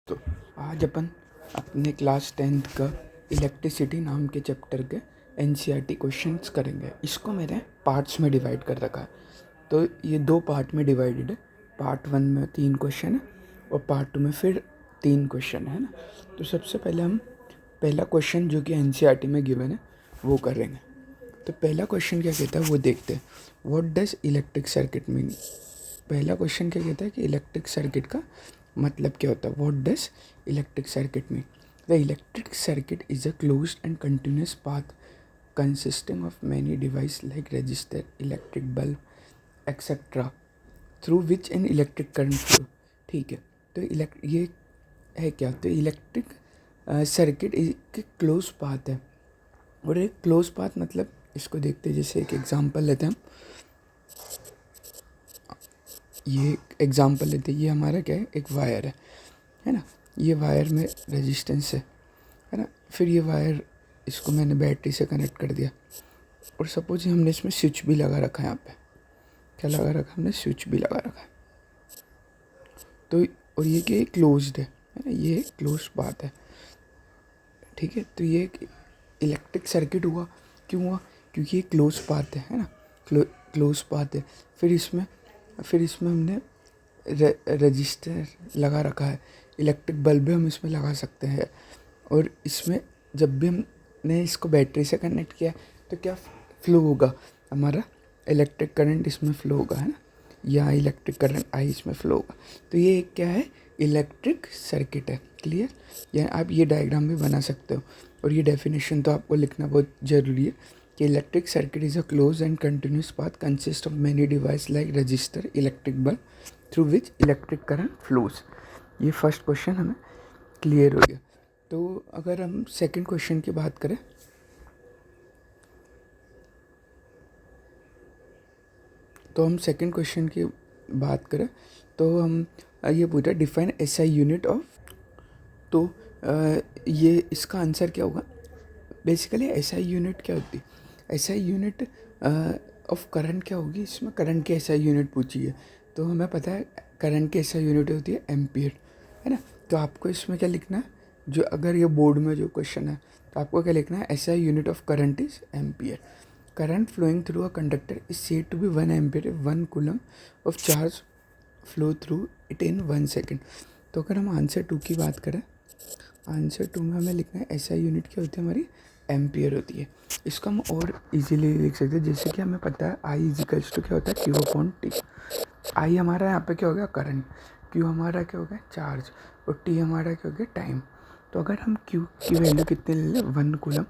तो आज अपन अपने क्लास 10th का इलेक्ट्रिसिटी नाम के चैप्टर के एनसीईआरटी क्वेश्चंस करेंगे। इसको मैंने पार्ट्स में डिवाइड कर रखा है। तो ये दो पार्ट में डिवाइडेड है। पार्ट 1 में 3 क्वेश्चन है और पार्ट 2 में फिर 3 क्वेश्चन है ना। तो सबसे पहले हम पहला क्वेश्चन जो कि एनसीईआरटी में गिवन है वो करेंगे। तो पहला क्वेश्चन क्या कहता है वो देखते हैं। What does electric circuit mean. पहला क्वेश्चन क्या कहता है कि इलेक्ट्रिक सर्किट का मतलब क्या होता है। What does electric circuit mean. The electric circuit is a closed end continuous path consisting of many devices like resistor, electric bulb, etc. through which an electric current flow। ठीक है, तो ये है क्या। तो इलेक्ट्रिक सर्किट एक close path है। और एक क्लोज पाथ मतलब इसको देखते हैं, जैसे एक एग्जांपल लेते हैं हम। ये एग्जांपल लेते हैं, ये हमारा क्या है, एक वायर है ना। ये वायर में रेजिस्टेंस है ना। फिर ये वायर, इसको मैंने बैटरी से कनेक्ट कर दिया और सपोज हमने इसमें स्विच भी लगा रखा है। यहाँ पे क्या लगा रखा है हमने, स्विच भी लगा रखा है। तो और ये क्या क्लोज्ड है ना, ये क्लोज पाथ है। ठीक है, तो ये एक इलेक्ट्रिक सर्किट हुआ। क्यों हुआ, क्योंकि ये क्लोज पाथ है ना। क्लोज पाथ है। फिर इसमें हमने रजिस्टर लगा रखा है। इलेक्ट्रिक बल्ब भी हम इसमें लगा सकते हैं। और इसमें जब भी हमने इसको बैटरी से कनेक्ट किया तो क्या फ्लो होगा, हमारा इलेक्ट्रिक करंट इसमें फ्लो होगा, है ना। या इलेक्ट्रिक करंट आई इसमें फ्लो होगा। तो ये क्या है, इलेक्ट्रिक सर्किट है। क्लियर। या आप ये डायग्राम भी बना सकते हो। और ये डेफिनेशन तो आपको लिखना बहुत ज़रूरी है कि electric circuit is a close and continuous path consist of many device like register, electric bulb through which electric current flows. ये फर्स्ट क्वेश्चन हमें क्लियर हो गया। तो अगर हम सेकंड क्वेश्चन की बात करें, तो हम सेकंड क्वेश्चन की बात करें तो हम ये पूछा डिफाइन एसआई यूनिट ऑफ। तो ये इसका आंसर क्या होगा। बेसिकली एसआई यूनिट क्या होती है, एसआई यूनिट ऑफ करंट क्या होगी। इसमें करंट की एसआई यूनिट पूछी है। तो हमें पता है करंट की एसआई यूनिट होती है एम्पियर, है ना। तो आपको इसमें क्या लिखना है, जो अगर ये बोर्ड में जो क्वेश्चन है तो आपको क्या लिखना है, SI unit of current is ampere. Current flowing through a conductor is said to be 1 ampere 1 coulomb of charge flow through it in 1 second. तो अगर हम आंसर 2 की बात करें, आंसर 2 में हमें लिखना है एसआई यूनिट क्या होती है, हमारी एम्पियर होती है। इसको हम और इजीली लिख सकते हैं, जैसे कि हमें पता है आई इजिकल्स टू क्या होता है, क्यू अपॉन टी। आई हमारा यहाँ पे क्या हो गया, करंट। क्यू हमारा क्या हो गया, चार्ज। और टी हमारा क्या हो गया, टाइम। तो अगर हम क्यू की वैल्यू कितने ले लें, 1 कूलम।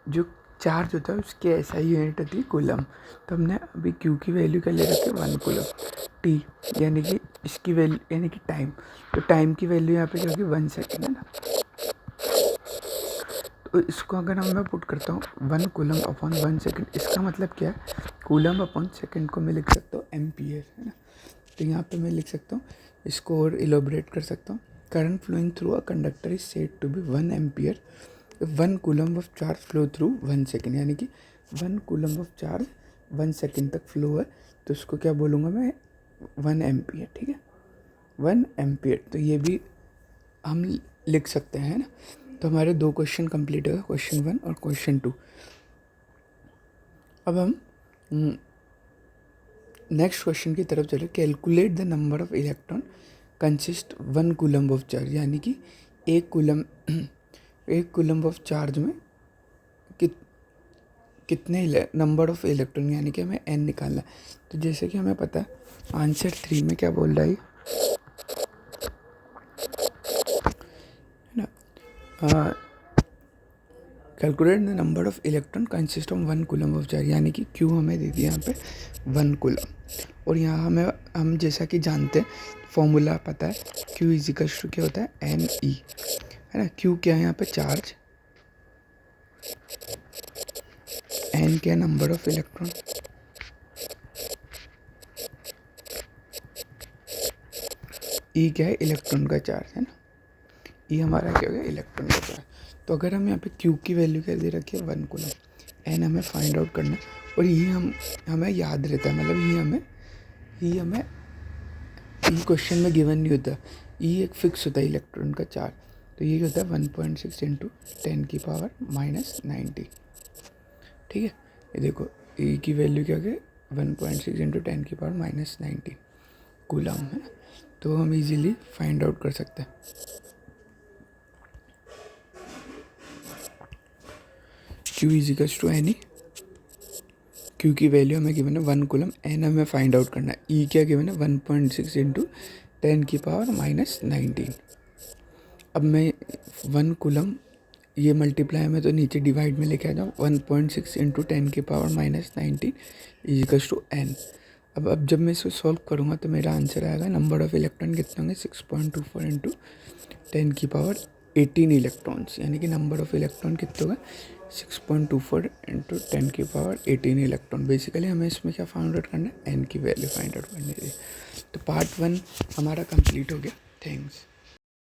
जो चार्ज होता है उसकी एसआई यूनिट होती है कूलम। तो हमने अभी क्यू की वैल्यू क्या ले रखी है, 1 कूलम। टी यानी कि इसकी वैल्यू यानी कि टाइम। तो टाइम की वैल्यू यहाँ पे क्या होगी, 1 सेकेंड, है ना। तो इसको अगर मैं पुट करता हूँ 1 कूलम अपॉन 1 सेकेंड, इसका मतलब क्या है, कूलम अपॉन सेकेंड को मैं लिख सकता हूँ एम्पियर, है ना। तो यहाँ पे मैं लिख सकता हूँ, इसको और इलोबरेट कर सकता हूँ। Current flowing through a conductor is said to be 1 ampere 1 coulomb of charge flow through 1 second. यानी कि 1 कूलम ऑफ चार्ज 1 सेकेंड तक फ्लो है। तो उसको क्या बोलूँगा मैं, 1 एम्पियर। ठीक है, 1 एम्पियर। तो ये भी हम लिख सकते हैं ना। तो हमारे 2 क्वेश्चन कंप्लीट हो गए, क्वेश्चन 1 और क्वेश्चन 2। अब हम नेक्स्ट क्वेश्चन की तरफ चले। Calculate the number of electron consist 1 coulomb of charge. यानी कि एक कूलम ऑफ चार्ज में कितने नंबर ऑफ इलेक्ट्रॉन, यानी कि हमें n निकालना है। तो जैसे कि हमें पता है आंसर 3 में क्या बोल रहा है ना, calculate the number of electron consist of 1 coulomb of charge. यानी कि क्यू हमें दे दिया यहाँ पे 1 कूलम। और यहाँ हम जैसा कि जानते हैं फॉर्मूला पता है, क्यू इजिकल्स टू क्या होता है, एन ई, है ना। क्यू क्या है यहाँ पे, चार्ज। एन क्या, नंबर ऑफ इलेक्ट्रॉन। ई क्या है, इलेक्ट्रॉन का चार्ज, है ना। ई हमारा क्या हो गया, इलेक्ट्रॉन का चार्ज। तो अगर हम यहाँ पे क्यू की वैल्यू क्या दे रखी है, 1 कूलम। एन हमें फाइंड आउट करना है। और ये हमें याद रहता है, मतलब ये क्वेश्चन में गिवन नहीं होता। ई एक फिक्स होता है इलेक्ट्रॉन का चार्ज, तो ये होता है 1.6 इंटू 10⁻⁻90। ठीक है, ये देखो ई की वैल्यू क्या है 1.6 इंटू 10⁻⁻90 कूलम है ना, तो हम इजीली फाइंड आउट कर सकते हैं। Q is equals to N E, Q की वैल्यू हमें गिवन है 1 कूलम, एन हमें फाइंड आउट करना है, ई क्या गिवन है 1.6 इंटू 10⁻⁻19। अब मैं 1 कूलम ये मल्टीप्लाई में तो नीचे डिवाइड में लेके आ जाऊँ, 1.6 इंटू 10⁻⁻19 इजिकल्स टू एन। अब जब मैं इसको सॉल्व करूँगा तो मेरा आंसर आएगा, नंबर ऑफ इलेक्ट्रॉन कितने होंगे 6.24 इंटू 10⁻18 इलेक्ट्रॉन्स, यानी कि नंबर ऑफ इलेक्ट्रॉन कितने होगा 6.24 इंटू 10⁻18 इलेक्ट्रॉन। बेसिकली हमें इसमें क्या फाइंड आउट करना है, एन की वैल्यू फाइंड आउट करनी है। तो पार्ट 1 हमारा कंप्लीट हो गया। थैंक्स।